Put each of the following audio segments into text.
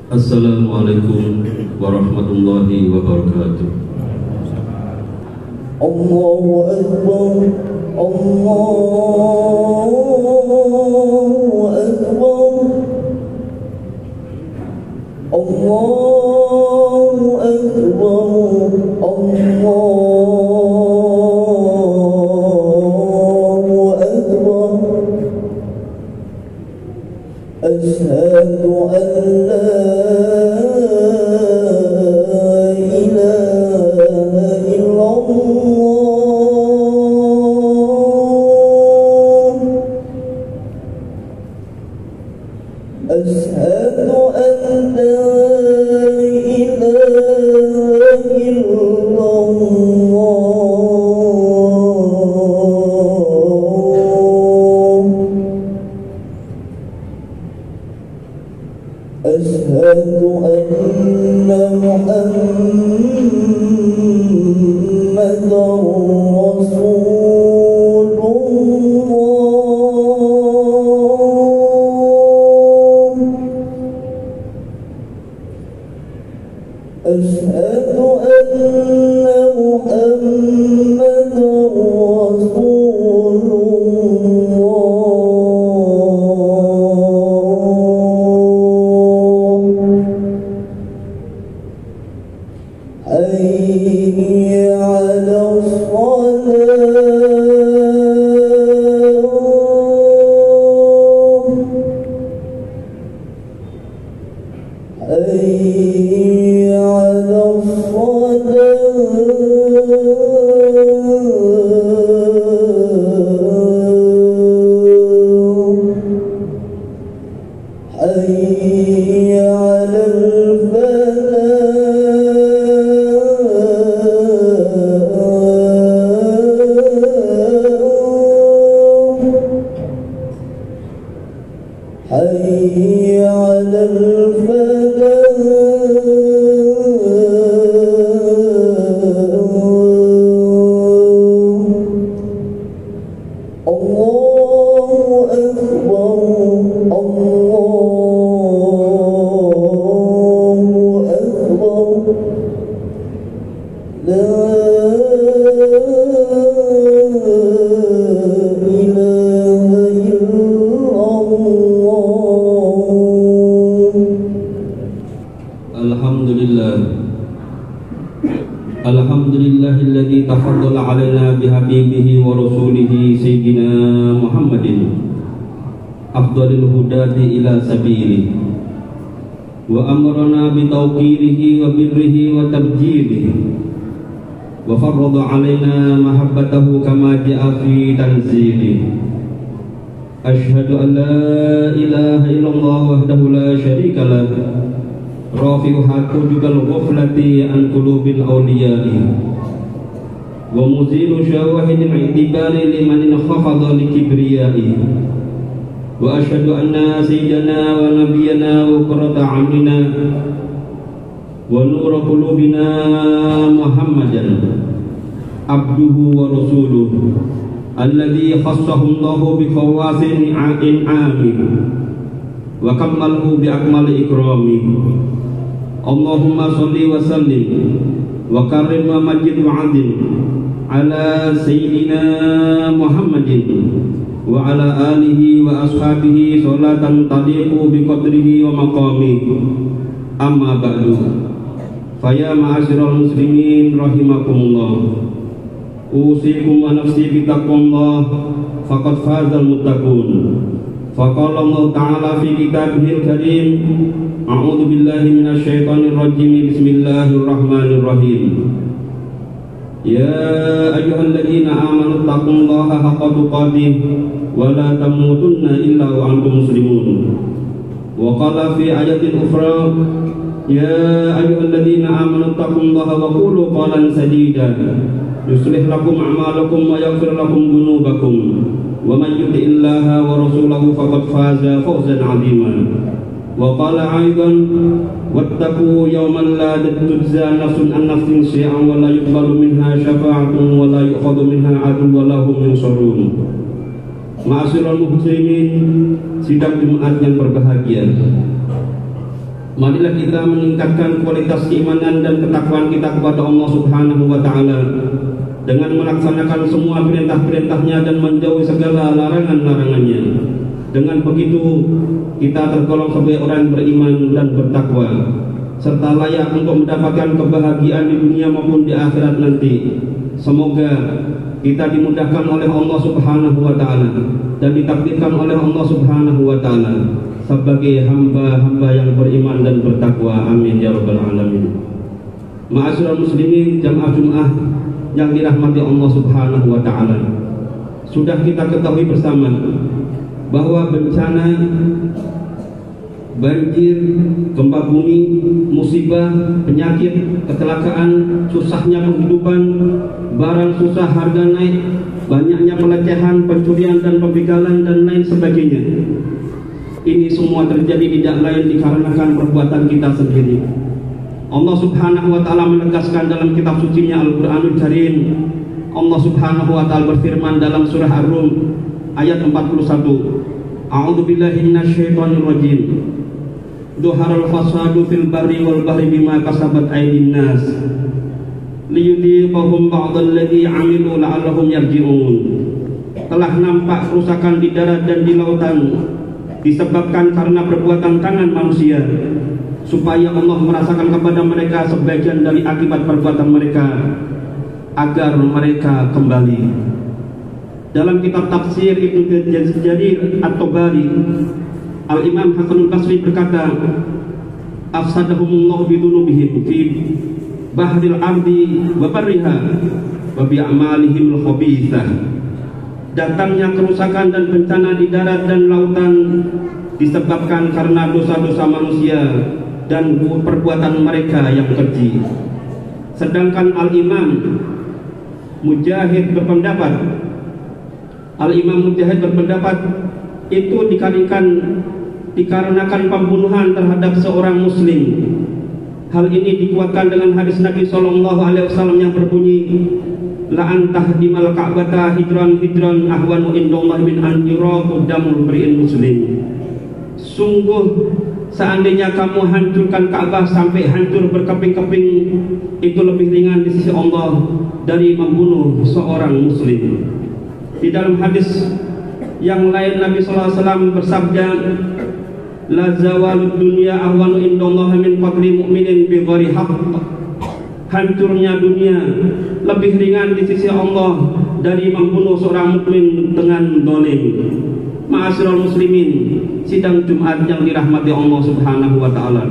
Assalamualaikum warahmatullahi wabarakatuh. Allahu Akbar, Allahu Akbar, Allahu Akbar, Allahu Akbar. Asyhadu an la أشهد أن لا إله إلا الله أشهد أن محمدًا رسول الله أشهد أن محمدًا رسول الله حي على الصلاة حي على الصلاة حي على الفلاح حي على الفلاح الله أكبر الله أكبر لا إله إلا الله. Alhamdulillahilladzi tafaddala alaina bihabibihi wa rasulihi sayyidina Muhammadin afdalil hudati ila sabili wa amarana bitawqirihi wa birrihi wa tabjilihi wa farrada alaina mahabbatahu kama ja'a fi tanzilihi. Ashhadu an la ilaha illallah wahdahu la syarika lah rafi'u hakujukal ghuflati an qulubil awliya'i wa muzilu syawahidil i'tibari liman khafadha likibriyai wa asyhadu anna sayyidana wa nabiyyana wa qurrata a'yunina wa nura qulubina Muhammadan abduhu wa rasuluhu alladhi khassahu Allahu bi khawasin amin wa kammalahu bi akmali ikrami. Allahumma sholli wa sallim wa karim wa majid wa azim ala sayyidina Muhammadin wa ala alihi wa ashabihi sholatan taliqu bi qadrihi wa maqami. Amma ba'du, faya ma'asyiral muslimin rahimakumullah, usikum wa nafsi bi taqwallah faqad fazal muttaqun. Faqala Allah ta'ala fi kitabihil karim, a'udzu billahi minasy syaithanir rajim, bismillahirrahmanirrahim. Ya ayyuhalladzina amanu taqullaha haqqa tuqatih wa la tamutunna illa wa antum muslimun. Wa qala fi ayatin ukhra, ya ayyuhalladzina amanu taqullaha wa qulu qawlan sadida yuslih lakum a'malakum wa yaghfir lakum dhunubakum wa man yuti'illaha wa rasulahu faqad faza fawzan 'aziman. Wa qala aidan wattaqu yawman la tujza nafsun an nafsin syai'an wa la yuqbalu minha syafa'atun wa la yu'khadhu minha 'adlun wa la hum yunsarun. Ma'asyiral muslimin, sidang Jumat yang berbahagia, Marilah kita meningkatkan kualitas keimanan dan ketakwaan kita kepada Allah Subhanahu wa Ta'ala dengan melaksanakan semua perintah-perintahnya dan menjauhi segala larangan-larangannya. Dengan begitu kita tergolong sebagai orang yang beriman dan bertakwa, serta layak untuk mendapatkan kebahagiaan di dunia maupun di akhirat nanti. Semoga kita dimudahkan oleh Allah Subhanahu wa Ta'ala dan ditakdirkan oleh Allah Subhanahu wa Ta'ala sebagai hamba-hamba yang beriman dan bertakwa. Amin ya rabbal alamin. Ma'asyiral muslimin jamaah Jumat yang dirahmati Allah Subhanahu wa Ta'ala, sudah kita ketahui bersama bahwa bencana, banjir, gempa bumi, musibah, penyakit, kecelakaan, susahnya penghidupan, barang susah harga naik, banyaknya pelecehan, pencurian dan pembegalan dan lain sebagainya. Ini semua terjadi tidak lain dikarenakan perbuatan kita sendiri. Allah Subhanahu wa Ta'ala menegaskan dalam kitab sucinya Al-Qur'anul Karim. Allah Subhanahu wa Ta'ala berfirman dalam surah Ar-Rum ayat 41. A'udzu billahi minasyaitonir rajim. Dhuharul fasadu fil barri wal bahri bima kasabat aydin nas liyudhiqahum ba'dal ladzi 'amilu la'allahum yarji'un. Telah nampak kerusakan di darat dan di lautan disebabkan karena perbuatan tangan manusia, supaya Allah merasakan kepada mereka sebagian dari akibat perbuatan mereka agar mereka kembali. Dalam kitab tafsir Ibnu Jarir At-Tabari, Al-Imam Hasanul Basri berkata, afsadahumullahu bidunubihim fi bahril ardi wa barriha wa bi'amalihim al-khabithah. Datangnya kerusakan dan bencana di darat dan lautan disebabkan karena dosa-dosa manusia dan perbuatan mereka yang keji. Sedangkan Al-Imam Mujahid berpendapat, itu dikarenakan pembunuhan terhadap seorang muslim. Hal ini dikuatkan dengan hadis Nabi SAW yang berbunyi, la antahdimal ka'bata hijran ahwanu indallah min an yuraqu damul mri'in muslim. Sungguh seandainya kamu hancurkan Ka'bah sampai hancur berkeping-keping, itu lebih ringan di sisi Allah dari membunuh seorang muslim. Di dalam hadis yang lain Nabi SAW bersabda, la zawalud dunya ahwanu indallah min qatli mu'minin bi ghairi haqq. Hancurnya dunia lebih ringan di sisi Allah dari membunuh seorang mukmin dengan zalim. Ma'asyiral muslimin, sidang Jumat yang dirahmati Allah Subhanahu wa Ta'ala,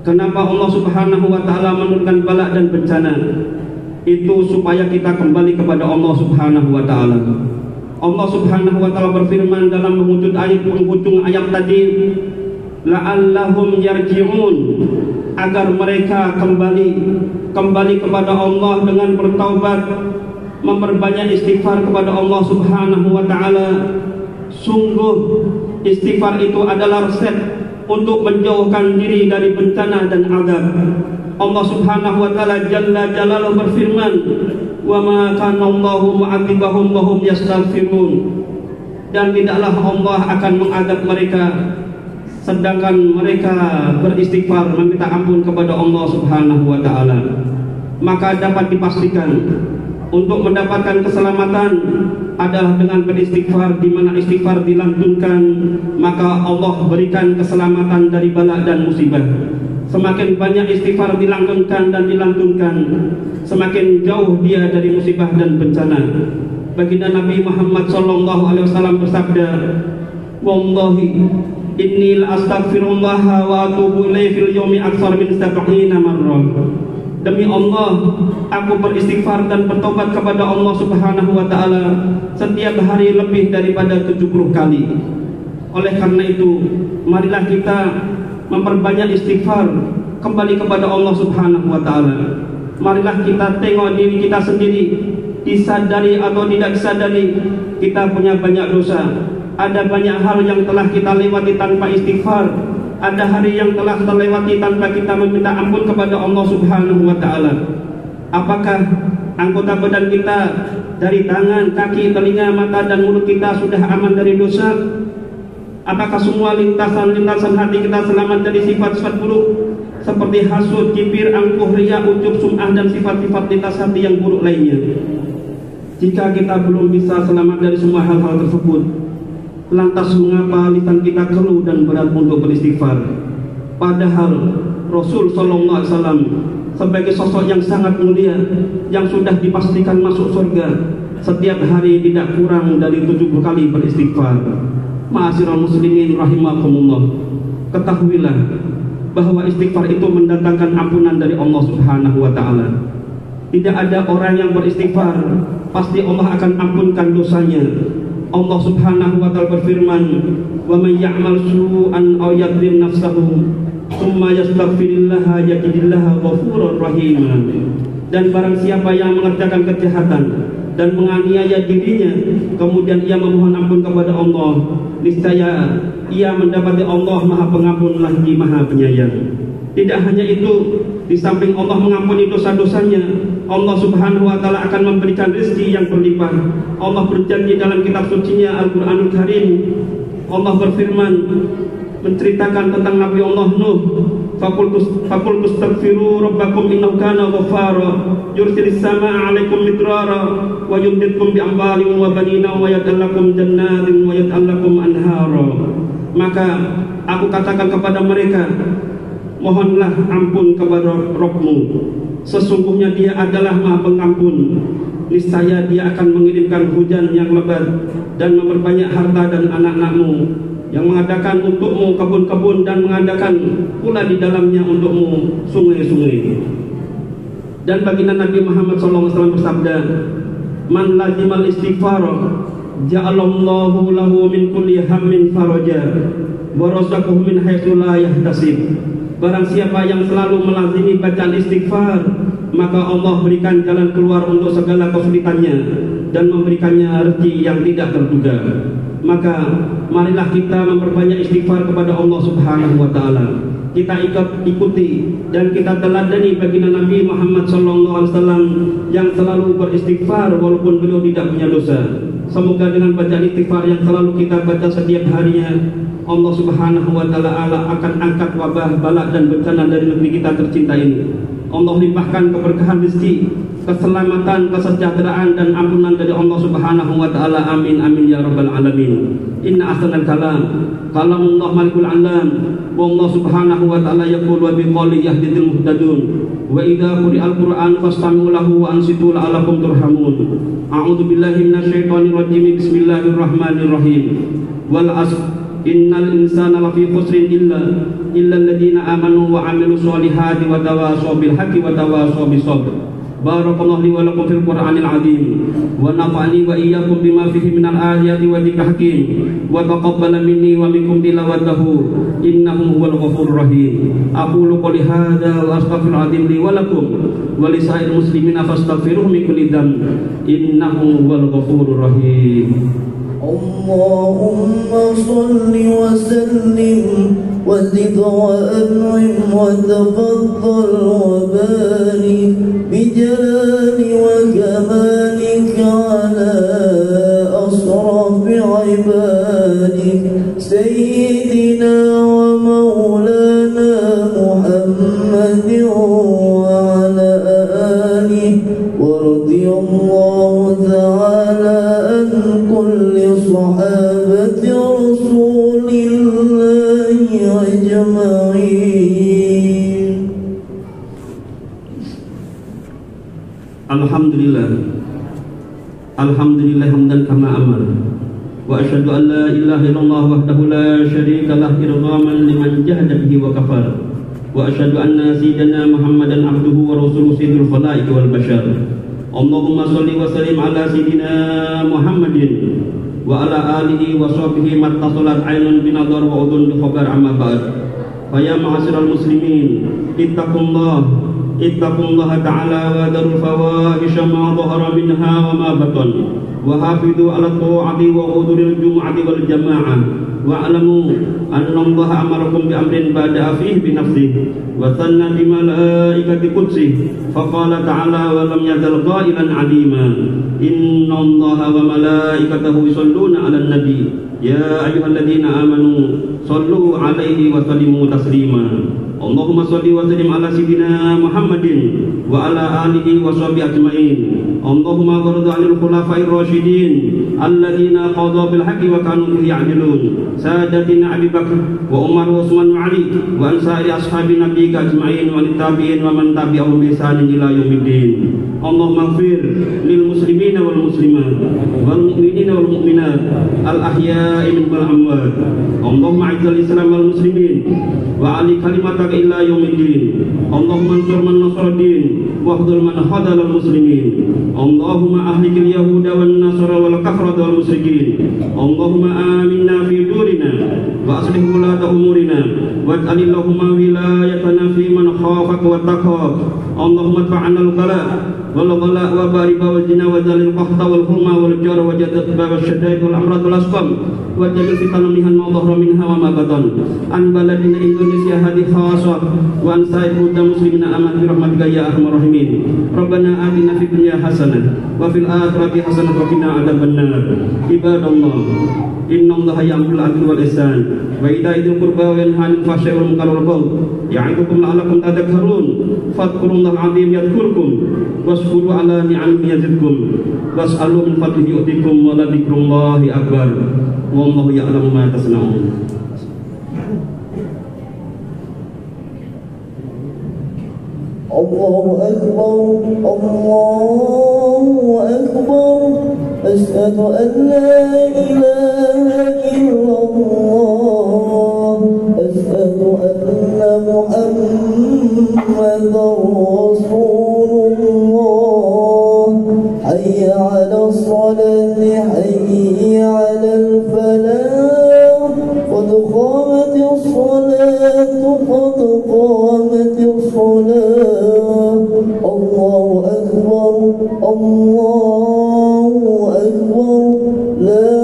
kenapa Allah Subhanahu wa Ta'ala menurunkan bala dan bencana? Itu supaya kita kembali kepada Allah Subhanahu wa Ta'ala. Allah Subhanahu wa Ta'ala berfirman dalam penghujung ayat tadi, la'allahum yarji'un, agar mereka kembali kepada Allah dengan bertaubat, memperbanyak istighfar kepada Allah Subhanahu wa Ta'ala. Sungguh istighfar itu adalah resep untuk menjauhkan diri dari bencana dan azab. Allah Subhanahu wa Ta'ala jalla jalaluhu berfirman, wa ma kana Allahu mu'adzibahum wa hum yastaghfirun, dan tidaklah Allah akan mengadab mereka sedangkan mereka beristighfar meminta ampun kepada Allah Subhanahu wa Ta'ala. Maka dapat dipastikan untuk mendapatkan keselamatan adalah dengan beristighfar. Di mana istighfar dilantunkan, maka Allah berikan keselamatan dari bala dan musibah. Semakin banyak istighfar dilantunkan, semakin jauh dia dari musibah dan bencana. Baginda Nabi Muhammad SAW bersabda, wallahi inni la astaghfirullah wa atubu ilaihi fil yaumi aktsar min 70 marrah. Demi Allah, aku beristighfar dan bertobat kepada Allah Subhanahu wa Ta'ala setiap hari lebih daripada 70 kali. Oleh karena itu, marilah kita memperbanyak istighfar, kembali kepada Allah Subhanahu wa Ta'ala. Marilah kita tengok diri kita sendiri, disadari atau tidak disadari, kita punya banyak dosa. Ada banyak hal yang telah kita lewati tanpa istighfar. Ada hari yang telah terlewati tanpa kita meminta ampun kepada Allah Subhanahu wa Ta'ala. Apakah anggota badan kita dari tangan, kaki, telinga, mata dan mulut kita sudah aman dari dosa? Apakah semua lintasan-lintasan hati kita selamat dari sifat-sifat buruk seperti hasud, kibir, angkuh, riya, ujub, sum'ah, dan sifat-sifat lintas hati yang buruk lainnya? Jika kita belum bisa selamat dari semua hal-hal tersebut, lantas mengapa lisan kita keluh dan berat untuk beristighfar? Padahal Rasul Sallallahu Alaihi Wasallam sebagai sosok yang sangat mulia, yang sudah dipastikan masuk surga, setiap hari tidak kurang dari 70 kali beristighfar. Ma'asyiral muslimin rahimakumullah, ketahuilah bahwa istighfar itu mendatangkan ampunan dari Allah Subhanahu wa taala. Tidak ada orang yang beristighfar pasti Allah akan ampunkan dosanya. Allah Subhanahu wa taala berfirman, "Wa may ya'mal su'an aw yadhlim nafsahu, tsumma yastaghfirillaha yajidillaha ghafurur rahim." Dan barang siapa yang mengerjakan kejahatan dan menganiaya dirinya, kemudian ia memohon ampun kepada Allah, niscaya ia mendapati Allah Maha Pengampun lagi Maha Penyayang. Tidak hanya itu, di samping Allah mengampuni dosa-dosanya, Allah Subhanahu wa taala akan memberikan rezeki yang berlimpah. Allah berjanji dalam kitab sucinya Al-Qur'anul Karim, Allah berfirman menceritakan tentang Nabi Allah Nuh, Faqul tastaghfiru rabbakum innahu kana ghaffara yursilis samaa'a 'alaikum midrara wa yumdidkum bi amwalin wa banina wa yaj'al lakum jannatin wa yaj'al lakum anhara. Maka aku katakan kepada mereka, mohonlah ampun kepada Rabbmu, sesungguhnya Dia adalah Maha Pengampun. Niscaya Dia akan mengirimkan hujan yang lebat dan memperbanyak harta dan anak-anakmu, yang mengadakan untukmu kebun-kebun dan mengadakan pula di dalamnya untukmu sungai-sungai. Dan baginda Nabi Muhammad SAW bersabda, "Man lazimal istighfar, ja'alallahu lahu min kulli hammin faraja, wa razaqahu min haitsu la yahtasib." Barang siapa yang selalu melazimi bacaan istighfar, maka Allah berikan jalan keluar untuk segala kesulitannya dan memberikannya rezeki yang tidak terduga. Maka marilah kita memperbanyak istighfar kepada Allah Subhanahu wa taala. Kita ikuti dan kita teladani baginda Nabi Muhammad sallallahu alaihi wasallam yang selalu beristighfar walaupun beliau tidak punya dosa. Semoga dengan bacaan istighfar yang selalu kita baca setiap harinya, Allah Subhanahu wa taala akan angkat wabah, balak dan bencana dari negeri kita tercinta ini. Allah limpahkan keberkahan rezeki, keselamatan, kesejahteraan dan ampunan dari Allah Subhanahu wa taala. Amin amin ya rabbal alamin. Inna ahsanal kalam kalamullah malikul alam, wa Allah Subhanahu wa taala yaqulu wa biqali yahdidil muhtadun, wa idza quri'al qur'an fastami'u lahu wa ansitu la'allakum turhamun. A'udzu billahi minasyaitonir rajim. Bismillahirrahmanirrahim. Wal 'asr innal insana lafi khusrin illa alladziina aamanu wa 'amilus solihati wa tawashaw bil haqqi wa tawashaw bis sabr. Barakallahu li wa lakum fil Qur'anil 'azim wa nafa'ani wa iyyakum bima fihi minal ayati wa dzikril hakim wa taqabbala minni wa minkum tilawatahu innahu huwal ghafurur rahim. Aqulu qouli hadza wa astaghfirul 'azim li wa lakum wa li sa'iril muslimina fastaghfiruhu min kulli dhanb innahu huwal ghafurur rahim. Allahumma salli wa sallim wa zid wa an'im wa tafaddal wa barik bi jalali wa kamalika ala asrafi ibadik sayyidina wa maulana Muhammadin wa ala alihi wa radiyallahu ta'ala an kulli sahabati rasulillahi ajma'in. Alhamdulillah, alhamdulillah hamdan kama amar, wa asyhadu an la ilaha illallah wahdahu la syarika lah irghaman liman jahada bihi wa kafar, wa asyhadu anna sayyidana Muhammadan abduhu wa rasuluhu sayyidul khalaiq wal bashar. Allahumma shalli wa sallim ala sayyidina Muhammadin wa ala alihi wa sahbihi mattasalat ainun binadhar wa udhun bi khabar amma ba'd. Fa ya ma'asyiral muslimin, ittaqullaha ta'ala wa darul fawahisha ma dhahara minha wa ma batan, wa hafidhu ala ta'ati wa huduril jum'ati wal jama'ah, wa alamu anna Allah amarakum bi amrin bada'a fihi bi nafsihi wa sanna bi malaikati qudsihi fa qala ta'ala wa lam yazal qailan 'alima inna Allah wa malaikatahu yusholluna 'alan nabi يا أيها الذين آمنوا صلوا عليه وسلموا تسليما اللهم صل وسلم على سيدنا محمد وعلى آله وصحبه أجمعين اللهم وارض عن الخلفاء الراشدين الذين قضوا بالحق وكانوا به يعدلون سادتنا أبي بكر وعمر وعثمان وعلي وعن سائر أصحاب نبيك أجمعين والتابعين ومن تبعهم بإحسان إلى يوم الدين اللهم اغفر للمسلمين والمسلمات والمؤمنين والمؤمنات الأحياء منهم والأموات اللهم أعز الإسلام والمسلمين وعلي كلمتك إلى يوم الدين اللهم انصر من نصر الدين واخذل من خذل المسلمين اللهم أهلك اليهود والنصارى والكفرة والمشركين اللهم آمنا في دورنا وأصلح ولاة أمورنا واجعل اللهم ولايتنا في من خافك واتقاك اللهم ادفع عنا البلاء والغلاء والربا والزنا وذل القحط والحمى والجار وجدب الشدائد والأمراض والأسقام وجل فتن منها ما ظهر منها وما بطن عن بلدنا إندونيسيا هذه خاصة وعن سائر المسلمين آمين برحمتك يا أرحم الراحمين ربنا آتنا في الدنيا حسنة وفي الآخرة حسنة وقنا عذاب النار عباد الله إن الله يأمر بالعدل والإحسان وإيتاء ذي القربى وينهى عن الفحشاء والمنكر والبغي يعظكم لعلكم تذكرون فاذكروا الله العظيم يذكركم واشكروا على نعمه يزدكم واسألوا من فضله يؤتكم ولذكر الله أكبر والله يعلم ما تصنعون. الله أكبر الله أكبر أشهد أن لا إله إلا الله أشهد أن محمدا رسول الله حي على الصلاة حي على الفلاح قد قامت الصلاة قد قامت الصلاة الله أكبر الله أكبر لا